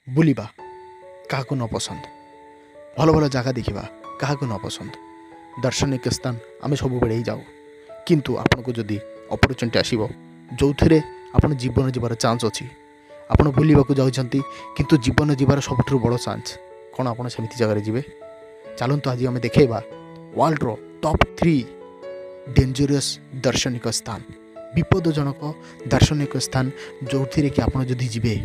बुलिबा काहाको न पसंद, भल भल जगह देखा काहाको न पसंद, दर्शनिक स्थान आम सब बेड़े जाऊ किंतु आपन को जदि अपॉर्चुनिटी आसीबो जो थे आपन जीवन जीवार चान्स अच्छी आपन बुलिबा को जाउछंती किंतु जीवन जीवार सबुठ बड़ चान्स कौन आपन सेमिति जगह जीवे। चलतु आज आम देखा वर्ल्ड रो टॉप 3 डेंजरस दर्शनिक स्थान, विपदजनक दार्शनिक स्थान जो थी कि आपन जदि जीवे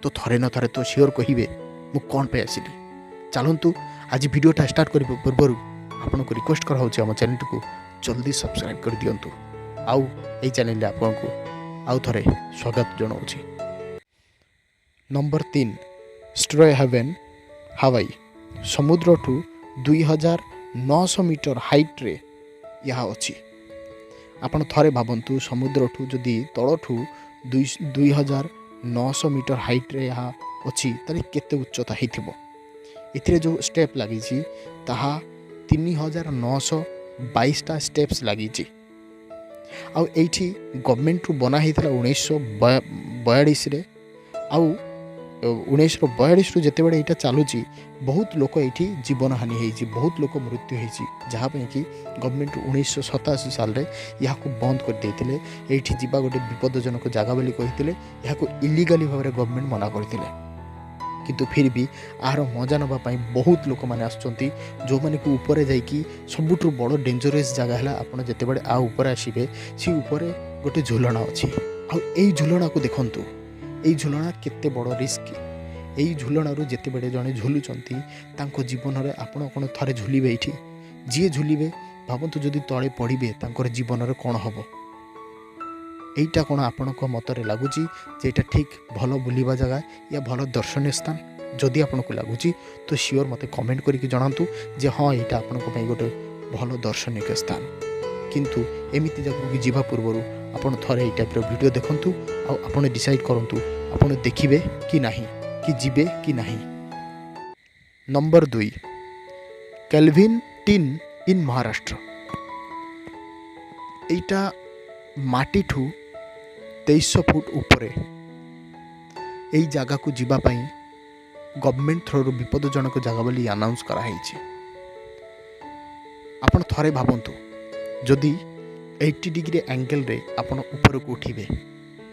तो थरे न थरे तो सियोर कहे मु कौन पे आसिली। चलतु आज वीडियोटा स्टार्ट करने पूर्व आपन को रिक्वेस्ट करा होची आम चैनल को जल्दी सब्सक्राइब कर दियंतु आउ ए चैनल आपन को आउ थरे स्वागत जनाऊँगी। नंबर 3 स्ट्रे हेवन हावाई, समुद्र ठू 2900 मीटर हाइट रे यहाँ अच्छी। आपन थरे भावतु समुद्र ठू जदि तल ठू 2900 मीटर हाइट रे यहाँ अच्छी ताले केते उच्चता होइथिबो। इथिरे जो स्टेप लगी ताहा 3922टा स्टेप्स लगी। आउ एठी गवर्नमेंट रु बना होता 1942 रे आउ 1942 रु जिते बड़े यहाँ चलुची बहुत लोक ये जीवन हानि होती, बहुत लोक मृत्यु होती, जहाँपाई कि गवर्नमेंट 1987 साल रे यहाँ को बंद कर देते। ये जीवा गोटे विपदजनक जगह बोली कहते यहाँ इलीगली भाव में गवर्नमेंट मना करते, किंतु फिर भी आर मजा नापी बहुत लोक मैंने आसुँच जो मैंने को ऊपर जाकि सबुठ बड़ डेंजरस जगह है। आपड़ जिते बड़े आ ऊपर आसबे सी ऊपर गोटे झुलना अच्छी आई झुलना को देखु यही झुलना केते बड़ रिस्क। यही झुलणु जिते बड़े जड़े झुलुंट जीवन में आपड़ कौन थे झुलिबे ये जी झुलिबे भावतु जदि तले पड़े तर जीवन में कौन हम यहीटा कौन आपण मतरे लगुच जेटा ठीक भल बुलिबा जगह या भल दर्शनीय स्थान जदि आपन को लगुच तो सियोर मते कमेंट करके जनातु जे हाँ यहाँ आपण गोटे भल दर्शनिक स्थान। किंतु एमिति जगह जीवा पूर्व आपन थरे ये टाइप वीडियो देखंतु आपन डिसाइड करंतु आपन देखिबे कि नहीं कि जीवे कि नहीं। नंबर 2 केल्विन टिन इन महाराष्ट्र, एटा माटी ठू 2300 फुट ऊपर यही जगह को जीवाई गवर्नमेंट थ्रो विपदजनक जगह बोली अनाउंस कराई। आपन थरे भावतु जदि 80 डिग्री एंगल रे आपन ऊपर को उठिबे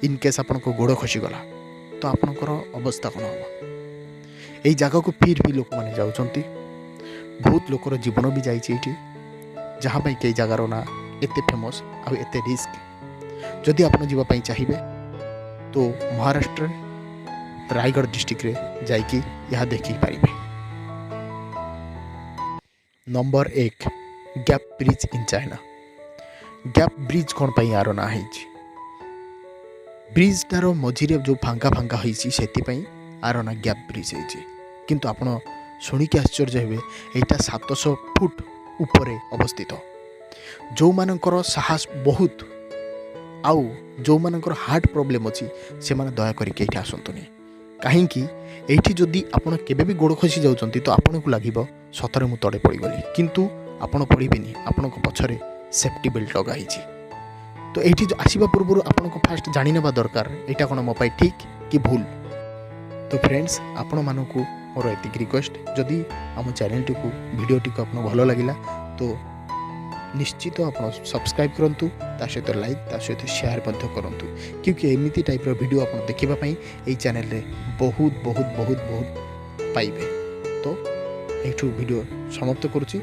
इनकेस आपन को गोड़ खसीगला तो आपनकर अवस्था कौन हम। यही जगह को फिर भी लोक मैंने जाउछंती, बहुत लोकर जीवन भी जाइए जहाँ पर कई जगार ना एते फेमस आ एते रिस्क। जदि आपन जीवाई चाहिए तो महाराष्ट्र रायगढ़ डिस्ट्रिक्ट रे जाइकी यहाँ देखी पारे। Number 1 gap bridge in China. Gap bridge कौन पाई यार ना है ब्रिज टार मझीरे जो फांका फांका होती से आर ना गैप ब्रिज है। किंतु आपन शुणिकी आश्चर्य हे यहाँ 700 फुट ऊपर अवस्थित। जो मानकर साहस बहुत आउ जो मानकर हार्ट प्रॉब्लम अच्छी से माने दया करके ये आसतुनि कहीं ये जदि आपड़ केबे गोड़ खसी जाउछंती तो आपन को लगे सतरे मु तड़े पड़गली, किंतु आपन पड़बेनि आपण पछरे सेफ्टी बेल्ट लगाई। तो ये आसवा पूर्व आपन को फास्ट जानी नेबा दरकार यहाँ कौन मो पाई ठीक कि भूल। तो फ्रेंड्स आपण मानक मोर एतिक रिक्वेस्ट जदि आम चैनल टी को वीडियो टी को आपन भल लगिला तो निश्चित आप सब्सक्राइब करूँ, सहित लाइक ता सहित शेयर करूँ, क्योंकि एमती टाइप वीडियो आप देखापी यही चैनल रे बहुत बहुत बहुत बहुत पाइबे। तो ये वीडियो समाप्त करुँची।